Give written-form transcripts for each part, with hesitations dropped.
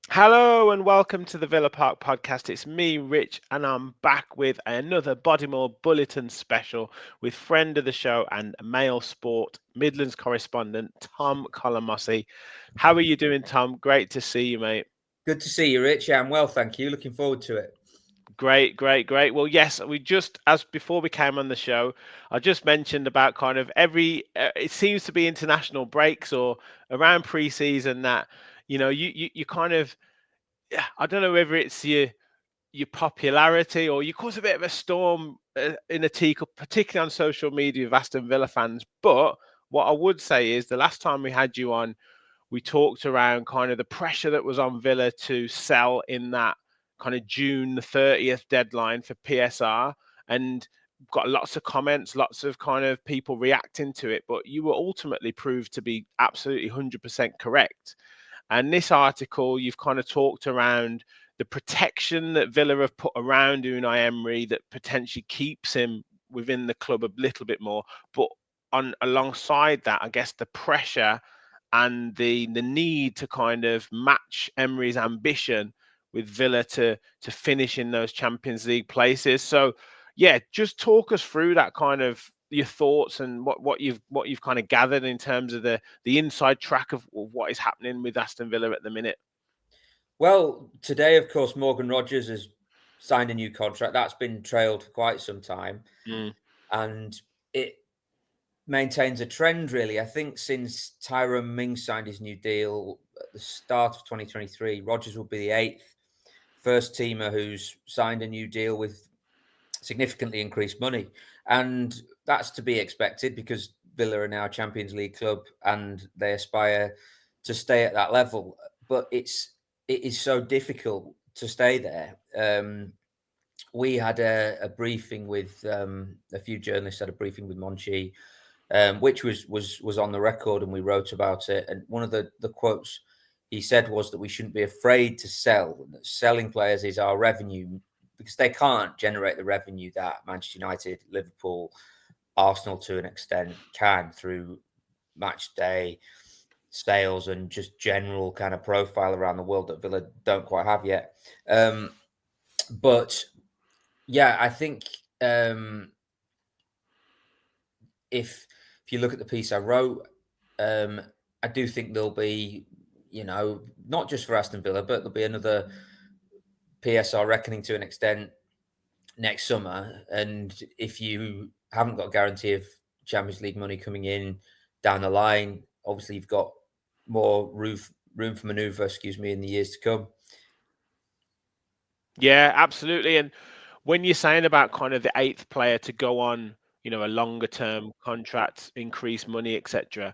Hello and welcome to the Villa Park podcast. It's me, Rich, and I'm back with another Bodymoor Bulletin special with friend of the show and Mail Sport Midlands correspondent, Tom Collomosse. How are you doing, Tom? Great to see you, mate. Good to see you, Rich. Yeah, I'm well, thank you. Looking forward to it. Great. Well, yes, as before we came on the show, I just mentioned about kind of it seems to be international breaks or around pre-season that, you kind of, I don't know whether it's your popularity or you cause a bit of a storm in a teacup, particularly on social media with Aston Villa fans. But what I would say is the last time we had you on, we talked around kind of the pressure that was on Villa to sell in that kind of June the 30th deadline for PSR, and got lots of comments, lots of kind of people reacting to it. But you were ultimately proved to be absolutely 100% correct. And this article, you've kind of talked around the protection that Villa have put around Unai Emery that potentially keeps him within the club a little bit more. But alongside that, I guess the pressure and the need to kind of match Emery's ambition with Villa to finish in those Champions League places. So yeah, just talk us through that kind of your thoughts and what you've kind of gathered in terms of the inside track of what is happening with Aston Villa at the minute. Well, today, of course, Morgan Rogers has signed a new contract. That's been trailed for quite some time. And it maintains a trend, really. I think since Tyrone Mings signed his new deal at the start of 2023, Rogers will be the eighth first teamer who's signed a new deal with significantly increased money. And that's to be expected because Villa are now a Champions League club and they aspire to stay at that level. But it is so difficult to stay there. We had a briefing with a few journalists had a briefing with Monchi, which was on the record, and we wrote about it. And one of the quotes he said was that we shouldn't be afraid to sell. Selling players is our revenue, because they can't generate the revenue that Manchester United, Liverpool, Arsenal to an extent can through match day sales and just general kind of profile around the world that Villa don't quite have yet. But yeah, I think if you look at the piece I wrote, I do think there'll be, not just for Aston Villa, but there'll be another PSR reckoning to an extent next summer. And if you haven't got a guarantee of Champions League money coming in down the line, obviously you've got more room for manoeuvre, in the years to come. Yeah, absolutely. And when you're saying about kind of the eighth player to go on, a longer term contract, increase money, etc.,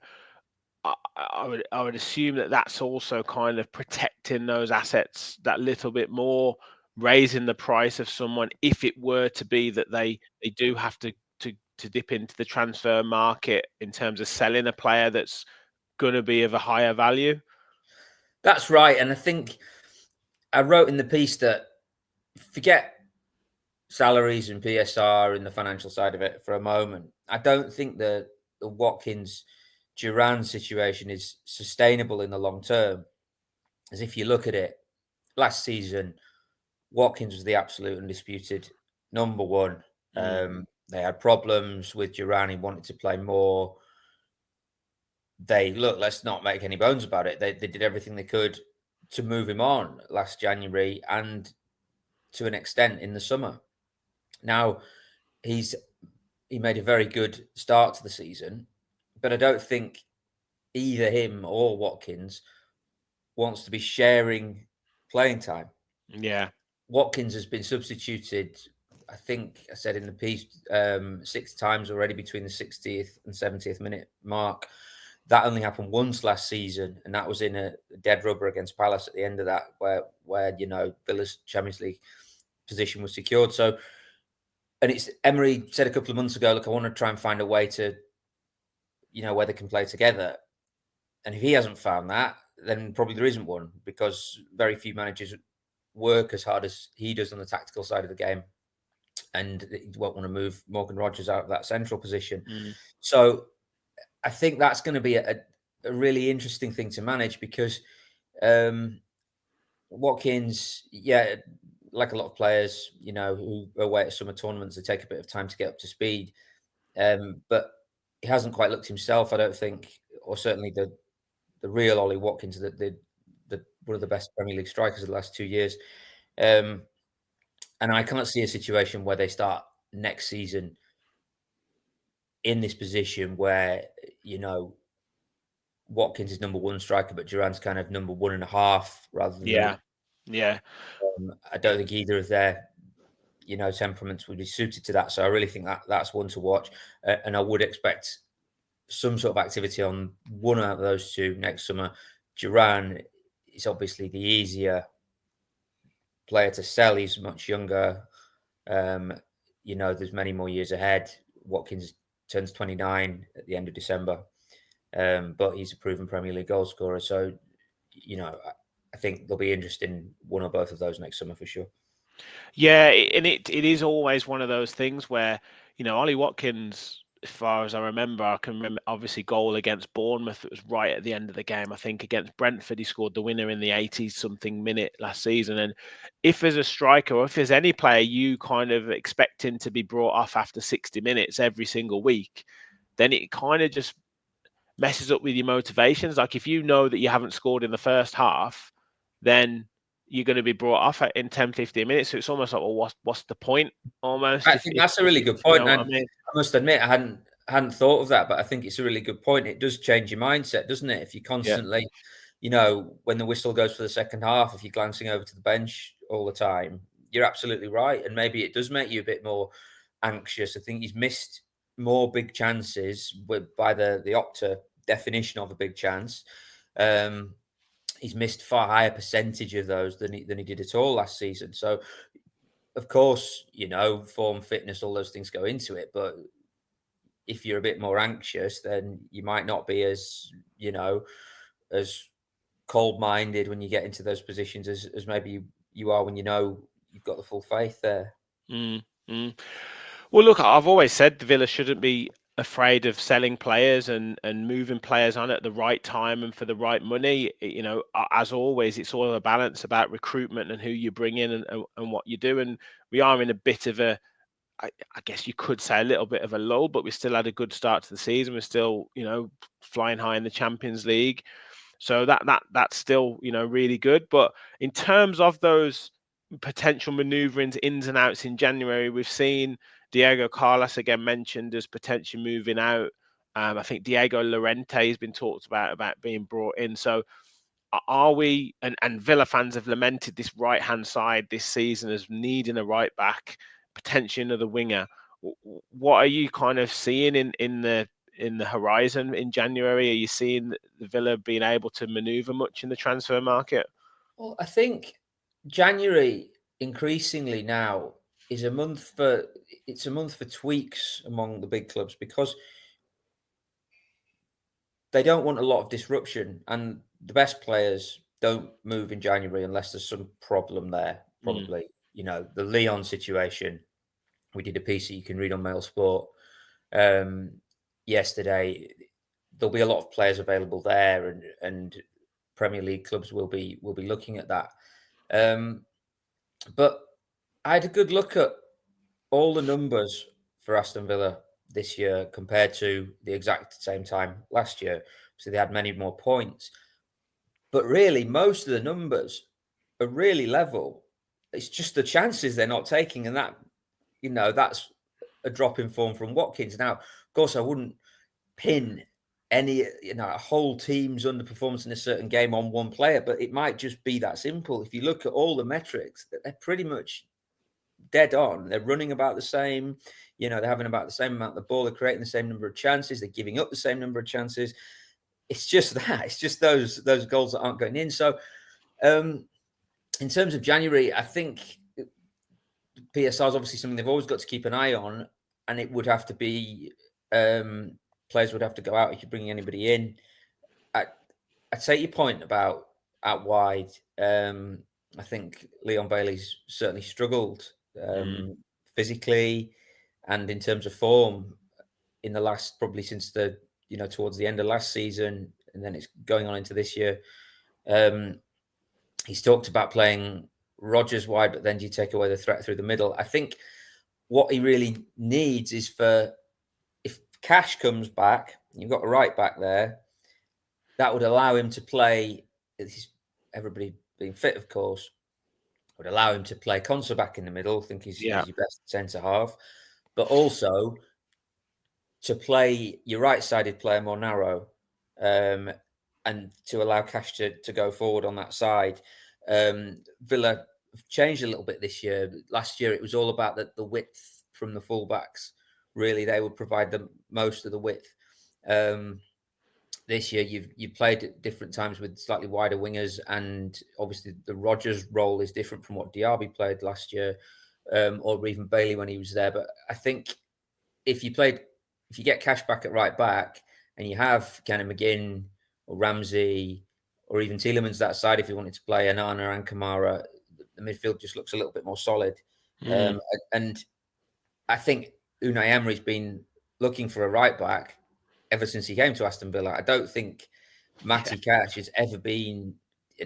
I would assume that that's also kind of protecting those assets that little bit more, raising the price of someone if it were to be that they do have to dip into the transfer market in terms of selling a player that's going to be of a higher value. That's right. And I think I wrote in the piece that forget salaries and PSR and the financial side of it for a moment. I don't think the Watkins Duran situation is sustainable in the long term. As if you look at it, last season, Watkins was the absolute undisputed number one. They had problems with Duran. He wanted to play more. Let's not make any bones about it. They did everything they could to move him on last January and to an extent in the summer. Now, he made a very good start to the season, but I don't think either him or Watkins wants to be sharing playing time. Yeah. Watkins has been substituted I think I said in the piece 6 times already between the 60th and 70th minute mark. That only happened once last season, and that was in a dead rubber against Palace at the end of that, where Villa's Champions League position was secured. So, and it's Emery said a couple of months ago, look, I want to try and find a way to, where they can play together. And if he hasn't found that, then probably there isn't one, because very few managers work as hard as he does on the tactical side of the game, and he won't want to move Morgan Rogers out of that central position. So I think that's going to be a really interesting thing to manage, because Watkins, like a lot of players, who are away at summer tournaments, they take a bit of time to get up to speed. But he hasn't quite looked himself, I don't think, or certainly the real Ollie Watkins, the one of the best Premier League strikers of the last 2 years. And I can't see a situation where they start next season in this position where, Watkins is number 1 striker, but Duran's kind of number 1.5 rather than Yeah. I don't think either of their, temperaments would be suited to that. So I really think that's one to watch, and I would expect some sort of activity on one out of those two next summer. Duran is obviously the easier player to sell. He's much younger. There's many more years ahead. Watkins turns 29 at the end of December, but he's a proven Premier League goal scorer. So, I think there'll be interest in one or both of those next summer for sure. Yeah, and it is always one of those things where, Ollie Watkins, as far as I can remember, obviously goal against Bournemouth. It was right at the end of the game. I think against Brentford, he scored the winner in the 80-something minute last season. And if there's a striker, or if there's any player you kind of expect him to be brought off after 60 minutes every single week, then it kind of just messes up with your motivations. Like if you know that you haven't scored in the first half, then you're going to be brought off in 10, 15 minutes. So it's almost like, well, what's the point almost? I think that's a really good point. And I mean? I must admit, I hadn't thought of that, but I think it's a really good point. It does change your mindset, doesn't it? If you constantly, when the whistle goes for the second half, if you're glancing over to the bench all the time, you're absolutely right. And maybe it does make you a bit more anxious. I think he's missed more big chances by the Opta definition of a big chance. He's missed far higher percentage of those than he did at all last season. So, of course, form, fitness, all those things go into it. But if you're a bit more anxious, then you might not be as, as cold-minded when you get into those positions as maybe you are when you've got the full faith there. Well, look, I've always said the Villa shouldn't be afraid of selling players and moving players on at the right time and for the right money. As always, it's all a balance about recruitment and who you bring in and what you do. And we are in a bit of a, I guess you could say, a little bit of a lull, but we still had a good start to the season. We're still, flying high in the Champions League. So that's still, really good. But in terms of those potential maneuverings, ins and outs in January, we've seen Diego Carlos again mentioned as potentially moving out. I think Diego Llorente has been talked about being brought in. So are we, and Villa fans have lamented this right-hand side this season as needing a right back, potentially another winger. What are you kind of seeing in the horizon in January? Are you seeing the Villa being able to maneuver much in the transfer market? Well, I think January increasingly now is a month for tweaks among the big clubs, because they don't want a lot of disruption, and the best players don't move in January unless there's some problem there. Probably, the Leon situation. We did a piece that you can read on Mail Sport yesterday. There'll be a lot of players available there, and Premier League clubs will be looking at that. But I had a good look at all the numbers for Aston Villa this year compared to the exact same time last year. So they had many more points. But really, most of the numbers are really level. It's just the chances they're not taking. And that's a drop in form from Watkins. Now, of course, I wouldn't pin any, a whole team's underperformance in a certain game on one player, but it might just be that simple. If you look at all the metrics, they're pretty much dead on. They're running about the same. They're having about the same amount of the ball. They're creating the same number of chances. They're giving up the same number of chances. It's just that. It's just those goals that aren't going in. So, in terms of January, I think PSR is obviously something they've always got to keep an eye on, and it would have to be players would have to go out if you're bringing anybody in. I take your point about out wide. I think Leon Bailey's certainly struggled physically and in terms of form in the last, probably since towards the end of last season, and then it's going on into this year. He's talked about playing Rodgers wide, but then do you take away the threat through the middle? I think what he really needs is if Cash comes back, you've got a right back there, that would allow him to play, everybody being fit, of course, would allow him to play Konsa back in the middle. I think he's your best centre half, but also to play your right-sided player more narrow, and to allow Cash to go forward on that side. Villa have changed a little bit this year. Last year, it was all about the width from the fullbacks. Really, they would provide the most of the width. This year, you've played at different times with slightly wider wingers, and obviously the Rodgers role is different from what Diaby played last year, or even Bailey when he was there. But I think if you get Cash back at right back, and you have Kenny McGinn or Ramsey or even Tielemans that side, if you wanted to play Anana and Kamara, the midfield just looks a little bit more solid. And I think Unai Emery's been looking for a right back ever since he came to Aston Villa. I don't think Matty Cash has ever been.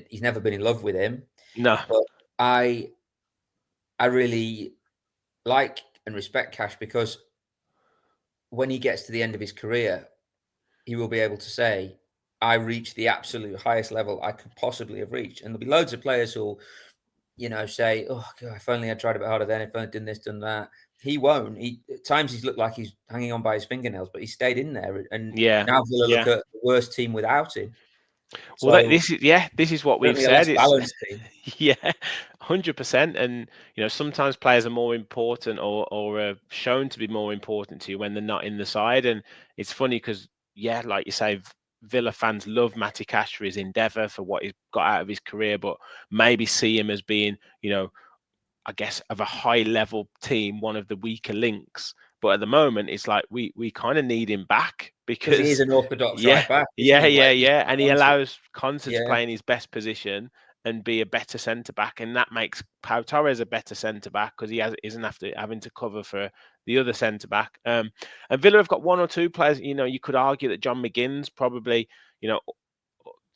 He's never been in love with him. No, but I really like and respect Cash, because when he gets to the end of his career, he will be able to say, I reached the absolute highest level I could possibly have reached. And there'll be loads of players who'll, say, oh, God, if only I tried a bit harder then, if I done this, done that. He won't. At times he's looked like he's hanging on by his fingernails, but he stayed in there. And now Villa look at the worst team without him. Well, this is what we've said. Less balanced team. 100%. And sometimes players are more important or shown to be more important to you when they're not in the side. And it's funny because like you say, Villa fans love Matty Cash for his endeavour, for what he's got out of his career, but maybe see him as being, I guess, of a high level team, one of the weaker links. But at the moment, it's like we kind of need him back, because he is an orthodox right back. And he allows Konsa to play in his best position and be a better centre back, and that makes Pau Torres a better centre back, because he isn't having to cover for the other centre back. And Villa have got one or two players. You could argue that John McGinn's probably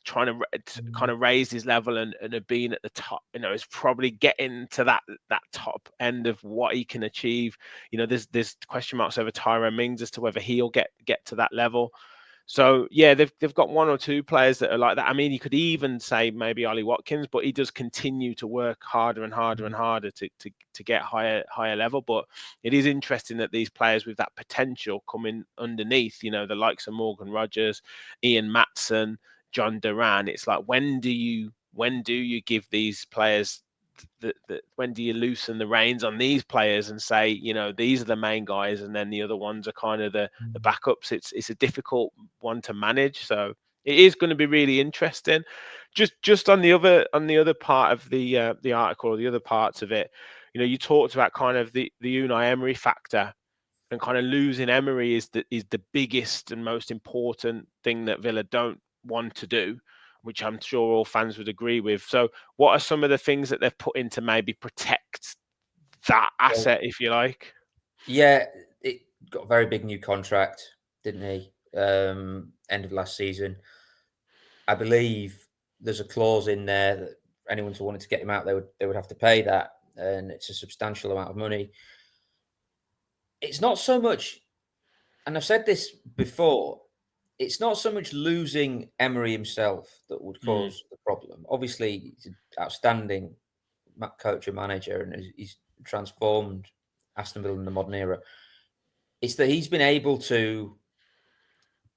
trying to kind of raise his level and have been at the top, is probably getting to that top end of what he can achieve. There's question marks over Tyrone Mings as to whether he'll get to that level. So they've got one or two players that are like that. I mean, you could even say maybe Ollie Watkins, but he does continue to work harder and harder and harder to get higher level. But it is interesting that these players with that potential coming underneath, the likes of Morgan Rodgers, Ian Matson, John Duran. It's like, when do you give these players when do you loosen the reins on these players and say, these are the main guys, and then the other ones are kind of the backups? It's a difficult one to manage. So it is going to be really interesting. Just on the other part of the article, or the other parts of it, you talked about kind of the Unai Emery factor, and kind of losing Emery is the biggest and most important thing that Villa don't want to do, which I'm sure all fans would agree with. So what are some of the things that they've put in to maybe protect that asset, if you like? Yeah, it got a very big new contract, didn't he? End of last season. I believe there's a clause in there that anyone who wanted to get him out, they would have to pay that, and it's a substantial amount of money. It's not so much, and I've said this before, it's not so much losing Emery himself that would cause the problem. Obviously, he's an outstanding coach and manager, and he's transformed Aston Villa in the modern era. It's that he's been able to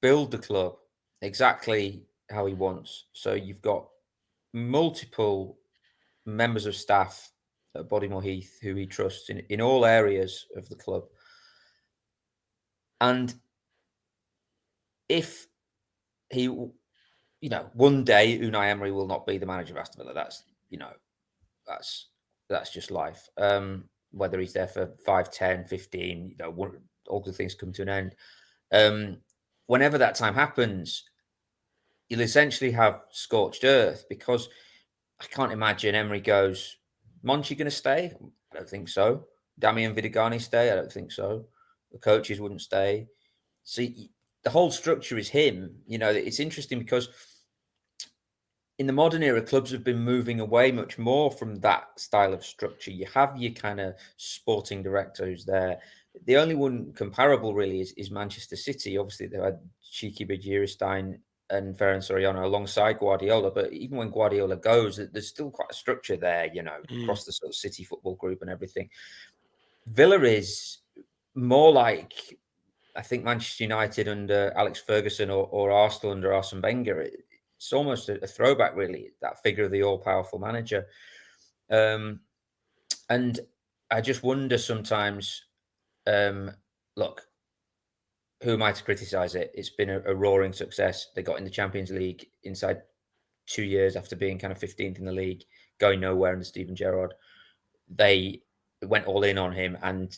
build the club exactly how he wants. So you've got multiple members of staff at Bodymoor Heath who he trusts in all areas of the club. And if he, one day Unai Emery will not be the manager of Aston Villa. That's just life. Whether he's there for 5, 10, 15, all the things come to an end. Whenever that time happens, you'll essentially have scorched earth, because I can't imagine Emery goes, Monchi going to stay? I don't think so. Damian Vidagani stay? I don't think so. The coaches wouldn't stay. See, the whole structure is him. It's interesting because in the modern era, clubs have been moving away much more from that style of structure. You have your kind of sporting director who's there. The only one comparable really is Manchester City. Obviously, they had Cheeky Bajirstein and Ferran Soriano alongside Guardiola. But even when Guardiola goes, there's still quite a structure there, across the sort of City football group and everything. Villa is more like, I think, Manchester United under Alex Ferguson or Arsenal under Arsene Wenger. It's almost a throwback, really, that figure of the all-powerful manager. And I just wonder sometimes, look, who am I to criticise it? It's been a roaring success. They got in the Champions League inside 2 years after being kind of 15th in the league, going nowhere under Steven Gerrard. They went all in on him and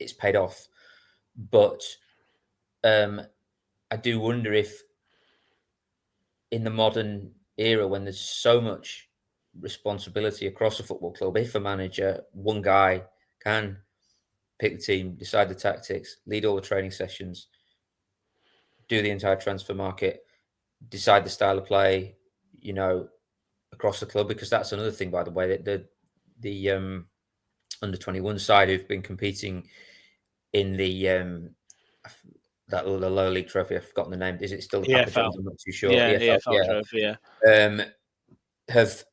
it's paid off. But I do wonder if in the modern era, when there's so much responsibility across a football club, if a manager, one guy, can pick the team, decide the tactics, lead all the training sessions, do the entire transfer market, decide the style of play, across the club, because that's another thing, by the way, that the under 21 side who've been competing in the the lower league trophy. I've forgotten the name. Is it still the Papa John's? I'm not too sure. Yeah, EFL, trophy, yeah. Have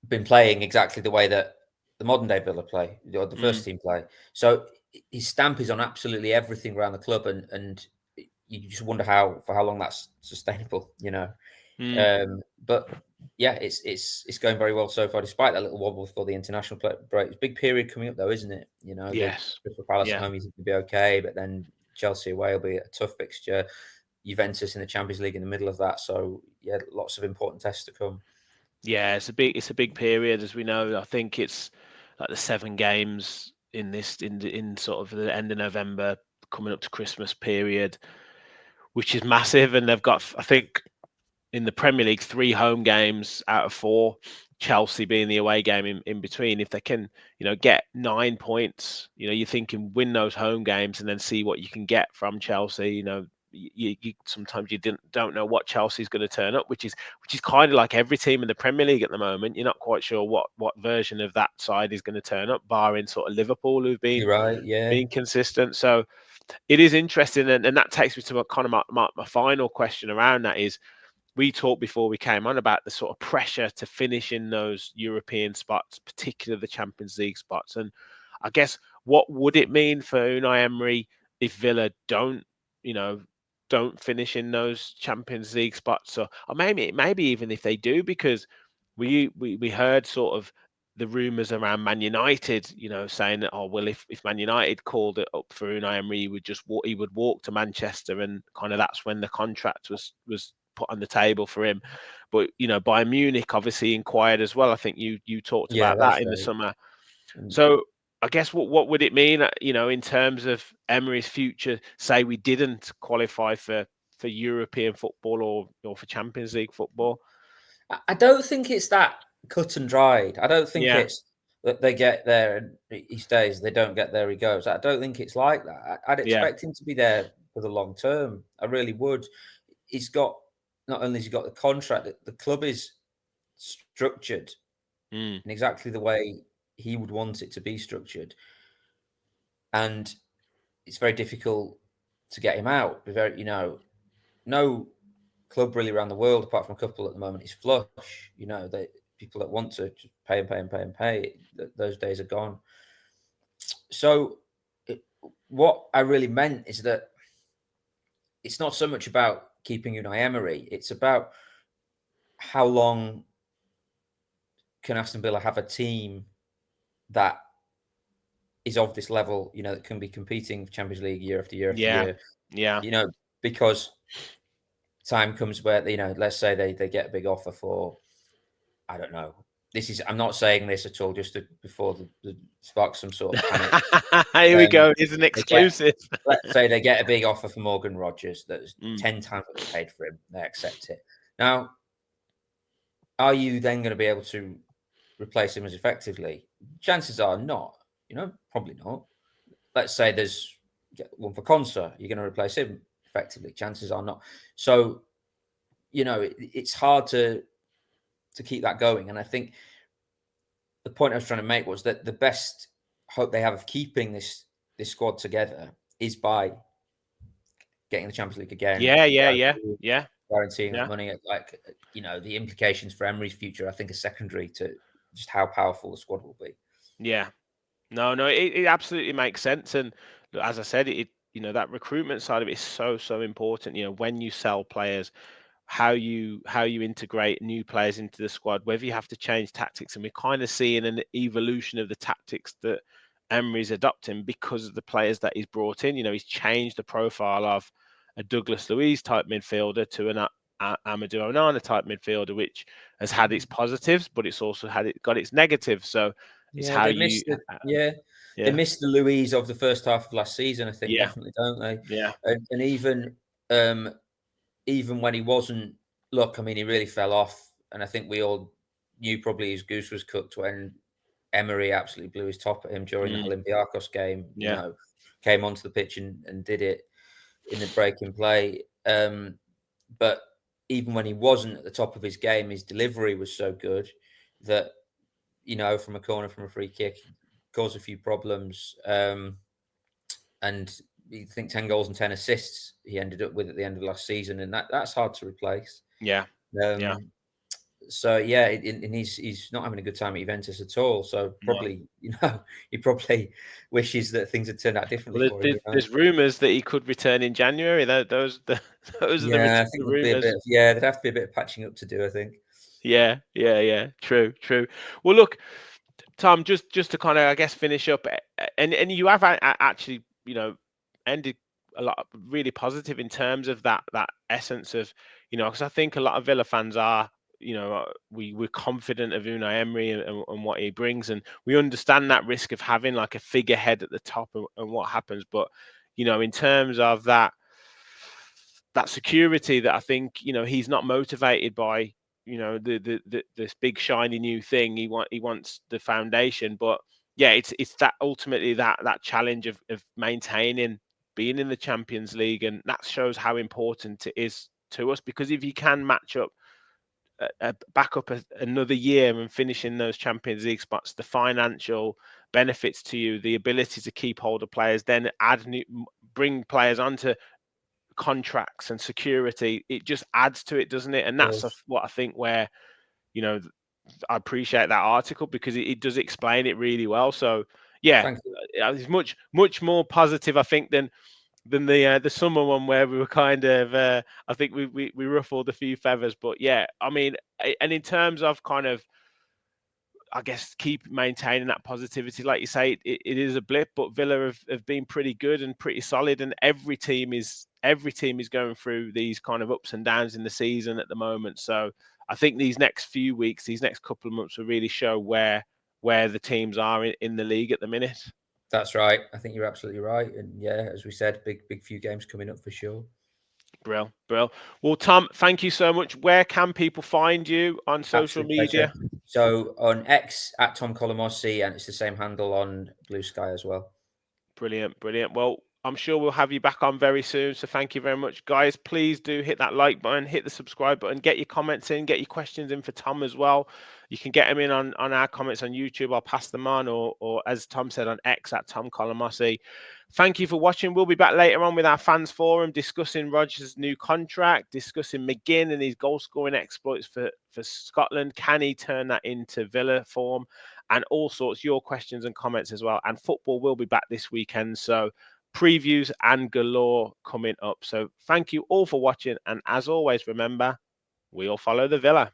been playing exactly the way that the modern day Villa play, or the first team play. So his stamp is on absolutely everything around the club, and you just wonder for how long that's sustainable, But yeah, it's going very well so far, despite that little wobble for the international break. It's a big period coming up, though, isn't it? Yes. The Crystal Palace at home, you think will be okay, but then Chelsea away will be a tough fixture. Juventus in the Champions League in the middle of that. So yeah, lots of important tests to come. Yeah, it's a big period, as we know. I think it's like the 7 games in sort of the end of November, coming up to Christmas period, which is massive. And they've got, I think, in the Premier League, 3 home games out of 4. Chelsea being the away game in between. If they can, get 9 points, you're thinking win those home games and then see what you can get from Chelsea. You sometimes you don't know what Chelsea's going to turn up, which is kind of like every team in the Premier League at the moment. You're not quite sure what version of that side is going to turn up, barring sort of Liverpool, who've been You're right, yeah, being consistent. So it is interesting, and that takes me to kind of my final question around that is, we talked before we came on about the sort of pressure to finish in those European spots, particularly the Champions League spots. And I guess, what would it mean for Unai Emery if Villa don't finish in those Champions League spots, or maybe even if they do, because we heard sort of the rumours around Man United, saying that, oh well, if Man United called it up for Unai Emery, he would walk to Manchester, and kind of that's when the contract was put on the table for him. But Bayern Munich obviously inquired as well. I think you talked about that in the summer. So I guess what would it mean, in terms of Emery's future? Say we didn't qualify for European football or for Champions League football. I don't think it's that cut and dried. I don't think it's that they get there and he stays. They don't get there, he goes. I don't think it's like that. I'd expect him to be there for the long term. I really would. He's got, not only has he got the contract, the club is structured in exactly the way he would want it to be structured, and it's very difficult to get him out. No club really around the world, apart from a couple at the moment, is flush. They people that want to just pay and pay and pay and pay. Those days are gone. So, what I really meant is that it's not so much about keeping Unai Emery. It's about how long can Aston Villa have a team that is of this level, that can be competing for Champions League year after year after year. Yeah. Because time comes where, let's say they get a big offer for, I don't know. I'm not saying this at all, just before the spark some sort of panic. Here we go. It's an exclusive. Let's say they get a big offer for Morgan Rogers that's 10 times what they paid for him. They accept it. Now, are you then going to be able to replace him as effectively? Chances are not. Probably not. Let's say there's one for Conser. You're going to replace him effectively. Chances are not. So, it's hard to keep that going. And I think the point I was trying to make was that the best hope they have of keeping this squad together is by getting the Champions League again. Yeah. Guaranteeing that money. Like, the implications for Emery's future, I think, are secondary to just how powerful the squad will be. Yeah. No, it absolutely makes sense. And as I said, that recruitment side of it is so important. When you sell players, how you integrate new players into the squad, whether you have to change tactics, and we're kind of seeing an evolution of the tactics that Emery's adopting because of the players that he's brought in. He's changed the profile of a Douglas Luiz type midfielder to an Amadou Onana type midfielder, which has had its positives, but it's also got its negatives. So it's how they missed they missed the Luiz of the first half of last season, I think, definitely, don't they? Yeah. And even when he wasn't, look, I mean, he really fell off, and I think we all knew probably his goose was cooked when Emery absolutely blew his top at him during the Olympiacos game. Came onto the pitch and did it in the break in play. But even when he wasn't at the top of his game, his delivery was so good that, from a corner, from a free kick, caused a few problems. And I think 10 goals and 10 assists he ended up with at the end of last season, and that's hard to replace. So and he's not having a good time at Juventus at all. So probably, he probably wishes that things had turned out differently for him. There's rumours that he could return in January. Those are the I think rumours. there'd have to be a bit of patching up to do, I think. Yeah. True. Well, look, Tom, just to kind of, I guess, finish up, and you have actually, ended a lot really positive in terms of that essence of, because I think a lot of Villa fans are, we're confident of Unai Emery and what he brings, and we understand that risk of having like a figurehead at the top and what happens. But, in terms of that security, that I think, he's not motivated by, this big shiny new thing. He wants the foundation, but it's that ultimately that challenge of maintaining being in the Champions League, and that shows how important it is to us, because if you can match up back up another year and finish in those Champions League spots, the financial benefits to you, the ability to keep hold of players, then bring players onto contracts and security, it just adds to it, doesn't it? And that's what I think where, I appreciate that article, because it does explain it really well. So it's much more positive, I think, than the summer one, where we were kind of I think we ruffled a few feathers. But I mean, and in terms of kind of, I guess, keep maintaining that positivity, like you say, it is a blip, but Villa have been pretty good and pretty solid, and every team is going through these kind of ups and downs in the season at the moment. So I think these next few weeks, these next couple of months will really show where the teams are in the league at the minute. That's right. I think you're absolutely right. And as we said, big few games coming up for sure. Brill. Well, Tom, thank you so much. Where can people find you on social media? Pleasure. So on X at Tom Collomosse, and it's the same handle on Blue Sky as well. Brilliant. Well, I'm sure we'll have you back on very soon. So thank you very much, guys. Please do hit that like button, hit the subscribe button, get your comments in, get your questions in for Tom as well. You can get them in on our comments on YouTube. I'll pass them on, or as Tom said, on X at Tom Collomosse. Thank you for watching. We'll be back later on with our fans forum, discussing Rodgers' new contract, discussing McGinn and his goal scoring exploits for Scotland. Can he turn that into Villa form? And all sorts, your questions and comments as well. And football will be back this weekend, so previews and galore coming up. So thank you all for watching, and as always, remember, we all follow the Villa.